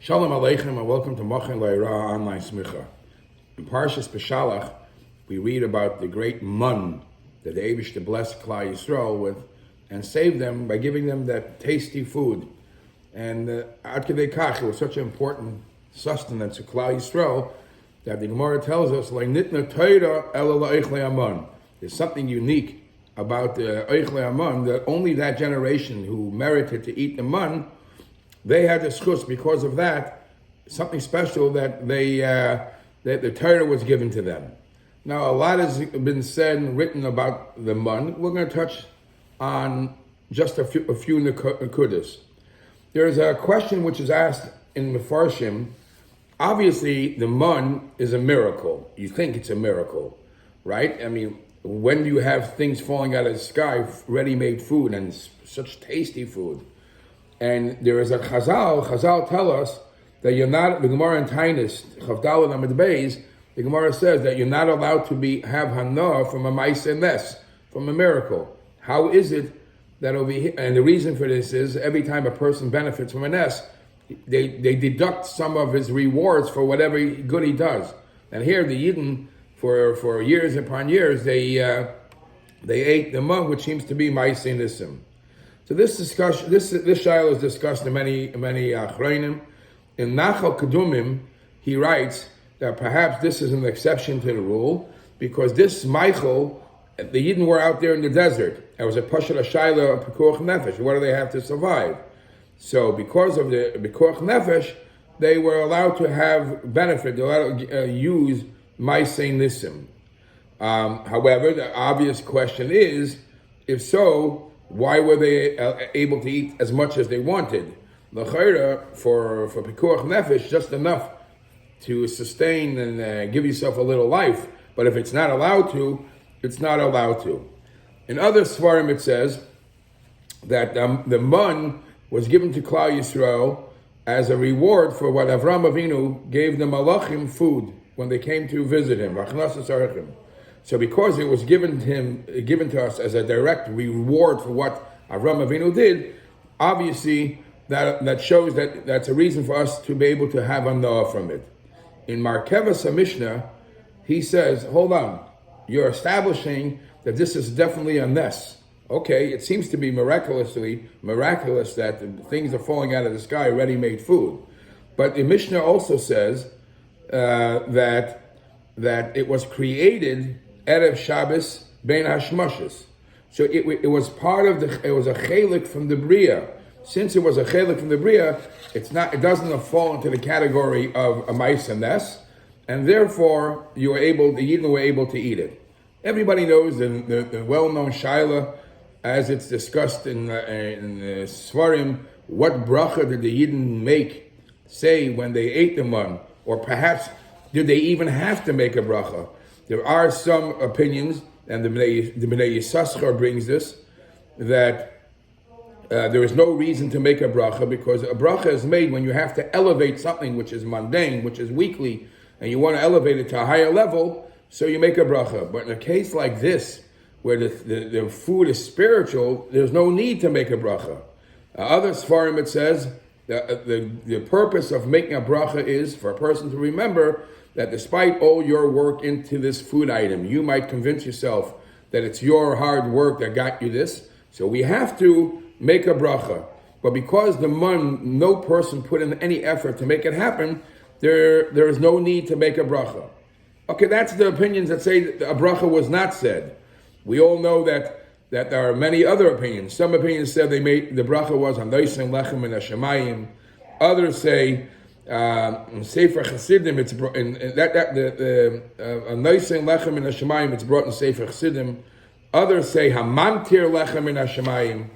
Shalom Aleichem and welcome to Mochen Le'ira Online Smicha. In Parshas Beshalach, we read about the great mun that the Eibishter blessed Klal Yisrael with and saved them by giving them that tasty food. And Ad Kedei Kach, it was such an important sustenance to Klal Yisrael that the Gemara tells us, Nitna Torah ela la'Eichlei Aman. There's something unique about the Eichlei Aman that only that generation who merited to eat the mun, they had the schus because of that, something special that that the Torah was given to them. Now, a lot has been said and written about the mun. We're going to touch on just a few nekudas. There's a question which is asked in Mefarshim. Obviously, the mun is a miracle. You think it's a miracle, right? I mean, when you have things falling out of the sky, ready-made food, and such tasty food. And there is a Chazal tell us that you're not, the Gemara in Tainus, Chavdal and Amid Beis, the Gemara says that you're not allowed to have Hana from a Ma'aseh Nes, from a miracle. How is it that over here, and the reason for this is every time a person benefits from a Nes, they deduct some of his rewards for whatever good he does. And here the Yidden, for years upon years, they ate the mun, which seems to be Ma'aseh Nisim. So this discussion, this shaila is discussed in many achronim. In Nachal Kedumim, he writes that perhaps this is an exception to the rule because this Michael, the Yidden were out there in the desert. It was a Pashat Shaila of Pekuach Nefesh. What do they have to survive? So because of the Pekuach Nefesh, they were allowed to have benefit. They were allowed to use Ma'aseh Nisim. However, the obvious question is, if so, why were they able to eat as much as they wanted? L'chayra, for Pekuach Nefesh, just enough to sustain and give yourself a little life. But if it's not allowed to, it's not allowed to. In other Svarim it says that the mun was given to Klal Yisrael as a reward for what Avram Avinu gave the Malachim food when they came to visit him. So because it was given to us as a direct reward for what Avram Avinu did, obviously that shows that that's a reason for us to be able to have anah from it. In Markevas Mishnah, he says, hold on, you're establishing that this is definitely a nes. Okay, it seems to be miraculous that things are falling out of the sky, ready-made food. But the Mishnah also says that it was created Erev Shabbos Ben Hashmashis. So it was part of it was a chelik from the Bria. Since it was a chelik from the Bria, it doesn't fall into the category of a Ma'aseh Nes, and therefore the Yidden were able to eat it. Everybody knows the well-known Shaila, as it's discussed in the Svarim, what bracha did the Yidden say when they ate the mun, or perhaps did they even have to make a bracha? There are some opinions, and the Bnei Yissaschar brings this, that there is no reason to make a bracha because a bracha is made when you have to elevate something which is mundane, which is weakly, and you want to elevate it to a higher level, so you make a bracha. But in a case like this, where the food is spiritual, there's no need to make a bracha. Other Sfarim, it says, the purpose of making a bracha is for a person to remember that despite all your work into this food item, you might convince yourself that it's your hard work that got you this. So we have to make a bracha. But because the mun, no person put in any effort to make it happen, there is no need to make a bracha. Okay, that's the opinions that say that a bracha was not said. We all know that there are many other opinions. Some opinions said the bracha was on Noisen Lechem and Hashemayim. Others say Sefer Chassidim, it's brought in the Noisen Lechem in Hashemayim, it's brought in Sefer Chassidim. Others say Hamantir Lechem in Hashemayim.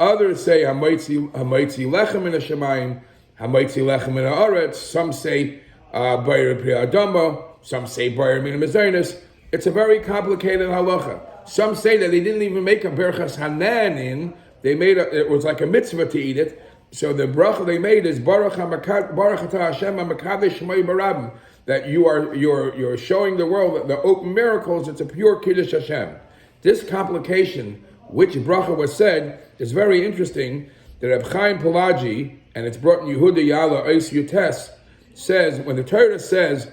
Others say Hamoitzi Lechem in Hashemayim, Hamoitzi Lechem in Haaretz. Some say Bayer Pri Adama. Some say Bayer Min Mezainis. It's a very complicated halacha. Some say that they didn't even make a Berchas Hanan in. It was like a mitzvah to eat it. So the bracha they made is Baruch Atah Hashem HaMakadosh Shmoi Barabim, that you're showing the world that the open miracles. It's a pure Kiddush Hashem. This complication, which bracha was said, is very interesting. the Reb Chaim Pelagi, and it's brought in Yehuda Yala Eis Yutes, says, when the Torah says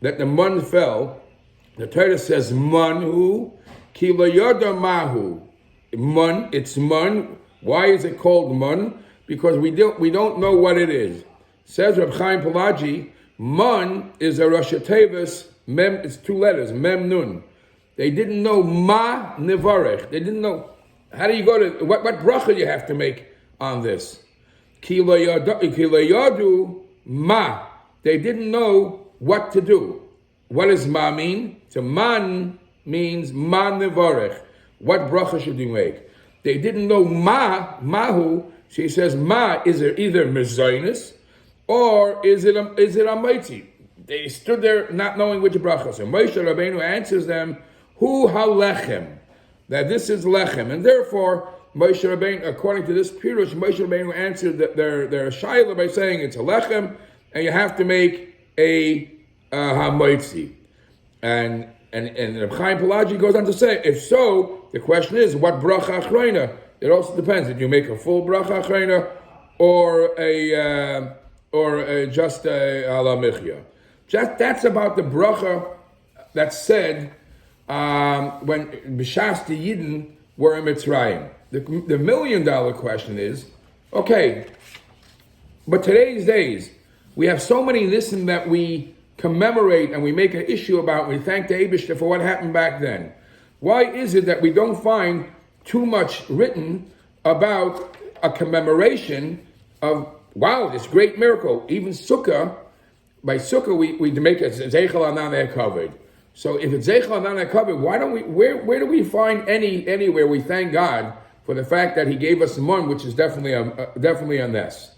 that the mun fell, the Torah says manhu ki lo yada mahu. Mun, it's mun. Why is it called mun? Because we don't know what it is. Says Reb Chaim Pelagi, mun is a Rosh Tevis, mem, it's two letters, mem nun. They didn't know ma nevarech. They didn't know, how do you go to, what bracha you have to make on this? Ki lo yadu ma. They didn't know what to do. What does ma mean? So man means ma nevarech. What bracha should you make? They didn't know mahu. She says ma is it either mezainis or is it a mighty? They stood there not knowing which bracha. So Moshe Rabbeinu answers them, hu halechem, that this is lechem, and therefore Moshe Rabbeinu, according to this pirush, Moshe Rabbeinu answered their shayla by saying it's a lechem, and you have to make a hamoitzi. And Reb Chaim Pelagi goes on to say, if so, the question is, what bracha achrayna? It also depends. Did you make a full bracha achrayna or just a ala michya? That's about the bracha that's said when b'shas the Yidden were in Mitzrayim. The $1 million question is, okay, but today's days, we have so many listen that we commemorate and we make an issue about, we thank the Eibishter for what happened back then. Why is it that we don't find too much written about a commemoration of, wow, this great miracle? Even Sukkah, by Sukkah we make a Zeichel Anan covered. So if it's Zeichel Anan covered, why don't we, where do we find anywhere we thank God for the fact that He gave us the mun, which is definitely a nes.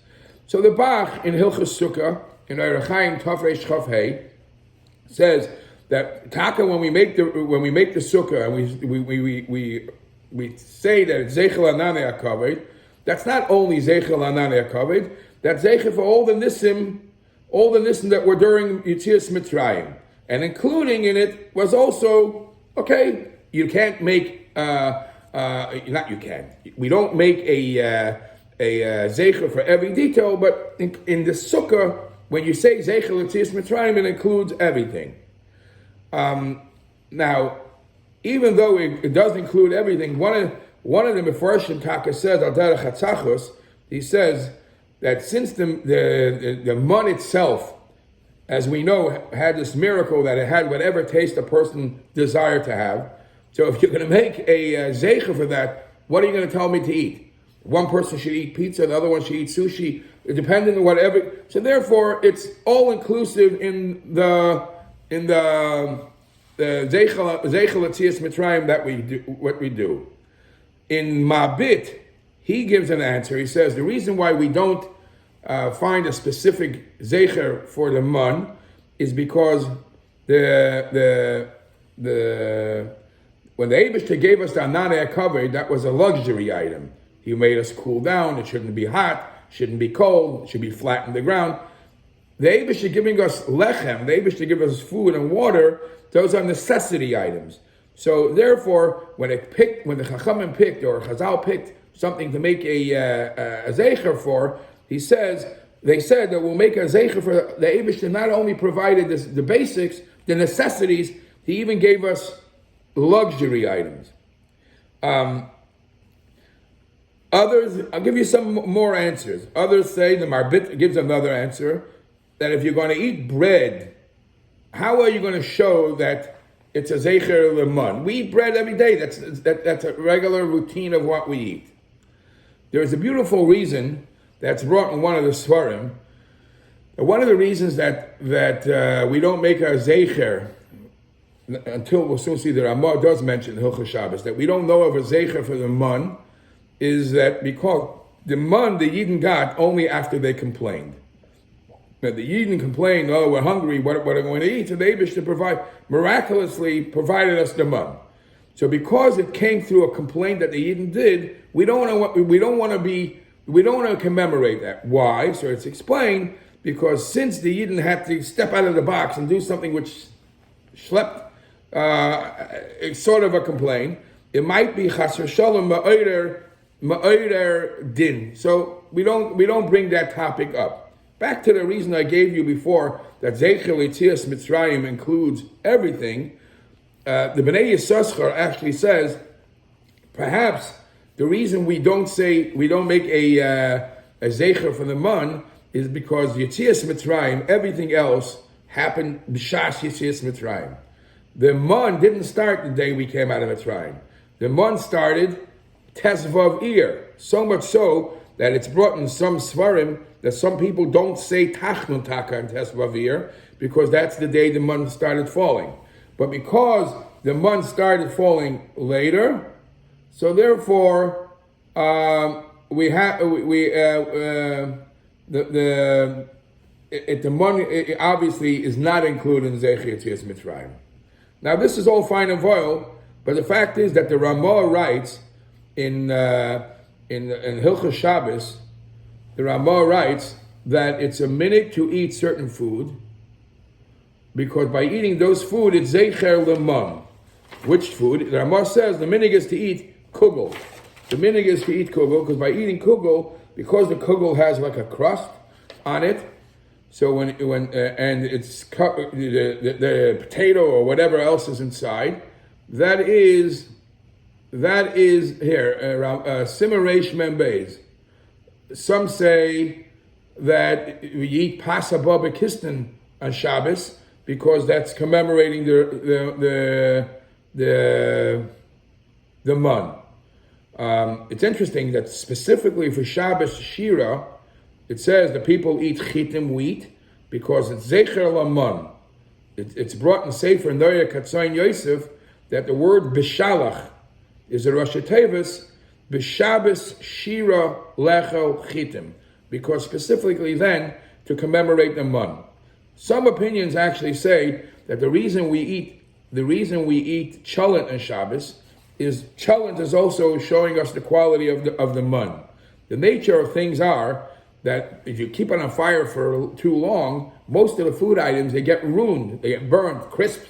So the Bach in Hilchos Sukkah, in Orach Chaim Tafresh Chaf Hey, says that taka when we make the sukkah and we say that it's zeichel ananei hakavod, that's not only zeichel ananei hakavod, that's zeichel for all the nisim that were during Yetzias Mitzrayim, and including in it was also, okay, you can't make we don't make a zeichel for every detail, but in the sukkah, when you say Zeichel Yetzias Mitzrayim, it includes everything. Now, even though it does include everything, one of the Mefarshim Taka says, Al Derech HaTzachos, he says that since the mun itself, as we know, had this miracle that it had whatever taste a person desired to have, so if you're going to make a Zeichel for that, what are you going to tell me to eat? One person should eat pizza, the other one should eat sushi, depending on whatever. So therefore, it's all inclusive in the Zeichel Yetzias Mitzrayim that we do, what we do. In Mabit, he gives an answer. He says the reason why we don't find a specific Zeicher for the mun is because when the Eibishter gave us the Ananei HaKavod, that was a luxury item. He made us cool down. It shouldn't be hot, shouldn't be cold, it should be flat in the ground. The Eibishter giving us lechem, the Eibishter giving us food and water, those are necessity items. So therefore, when the Chachamim picked, or Chazal picked something to make a zeicher for, they said that we'll make a zeicher for the Eibishter. Not only provided the basics, the necessities, he even gave us luxury items. Others, I'll give you some more answers. Others say, the Marbit gives another answer, that if you're going to eat bread, how are you going to show that it's a Zeicher Lemun? We eat bread every day. That's a regular routine of what we eat. There is a beautiful reason that's brought in one of the Svarim. One of the reasons that we don't make a Zeicher, until we'll soon see the Ramah does mention Hilchos Shabbos, that we don't know of a Zeicher for the mun, is that because the mun the Yidden got only after they complained. Now the Yidden complained, oh, we're hungry, what are we going to eat? So the Eibishter miraculously provided us the mun. So because it came through a complaint that the Yidden did, we don't want to commemorate that. Why? So it's explained, because since the Yidden had to step out of the box and do something which schlepped, it's sort of a complaint, it might be Chasar Shalom Ba'oder Ma'orer din. So we don't bring that topic up. Back to the reason I gave you before that Zeichel Yetzias Mitzrayim includes everything. The Bnei Yissaschar actually says perhaps the reason we don't make a Zeichel for the man is because Yetzias Mitzrayim, everything else happened b'shas Yetzias Mitzrayim. The man didn't start the day we came out of Mitzrayim. The man started Tesvav Iyar, so much so that it's brought in some Svarim that some people don't say Tachnun Taka and Tesvav Iyar because that's the day the man started falling. But because the man started falling later, so therefore the money obviously is not included in Zeichel Yetzias Mitzrayim. Now this is all fine and well, but the fact is that the Ramah writes in Hilchos Shabbos, the Ramah writes that it's a minute to eat certain food because by eating those food it's Zeicher Leman. Which food? The Ramah says the minig is to eat kugel. The minig is to eat kugel because by eating kugel, because the kugel has like a crust on it, so and it's the potato or whatever else is inside, that is here Simaresh Membeis. Some say that we eat Pasabah Bekistan on Shabbos because that's commemorating the man. It's interesting that specifically for Shabbos Shira, it says the people eat chitim wheat because it's Zecher Laman. It's brought in Sefer Noya Katzayin Yosef that the word Bishalach is a Rosh Tevis B'Shabbos Shira Lecho Chitim, because specifically then to commemorate the man. Some opinions actually say that the reason we eat cholent on Shabbos is cholent is also showing us the quality of the man. The nature of things are that if you keep it on fire for too long, most of the food items, they get ruined, they get burned, crisp.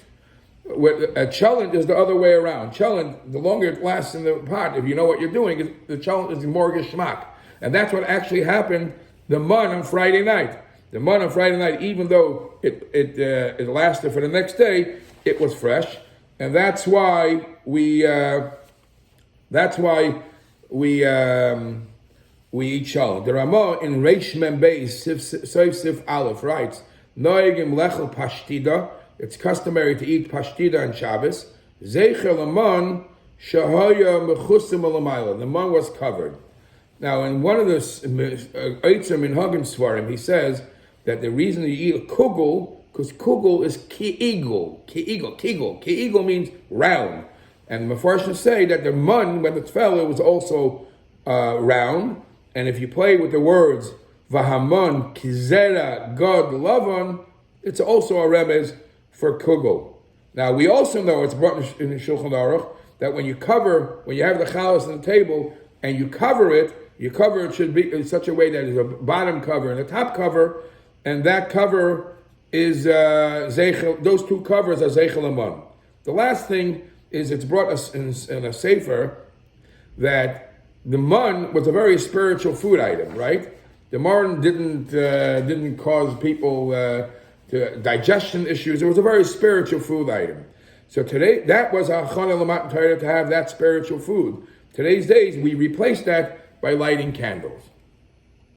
Cholent is the other way around. Cholent, the longer it lasts in the pot, if you know what you're doing, the cholent is more geschmack. And that's what actually happened the man on Friday night. The man on Friday night, even though it lasted for the next day, it was fresh. And that's why we eat cholent. The Ramah in Reish Mem Beis Sif Aleph writes, Noegim lechel pashtida. It's customary to eat pashtida on Shabbos. Zeichel aman shahaya mechusim alamayla. The man was covered. Now, in one of the Eitzer Minhagim Svarim, he says that the reason you eat a kugel, because kugel is ki'igel. Ki'igel means round. And the Mefarshim say that the man, when it fell, it was also round. And if you play with the words Vahaman, Kizera, God, Lavan, it's also a remez for kugel. Now we also know it's brought in the Shulchan Aruch that when you have the chalas on the table and you cover it should be in such a way that there's a bottom cover and a top cover, and that cover is zeichel. Those two covers are zeichel aman. The last thing is it's brought us in a sefer that the man was a very spiritual food item, right? The man didn't cause people to digestion issues. It was a very spiritual food item. So today, that was a chana l'matan Torah to have that spiritual food. Today's days, we replace that by lighting candles.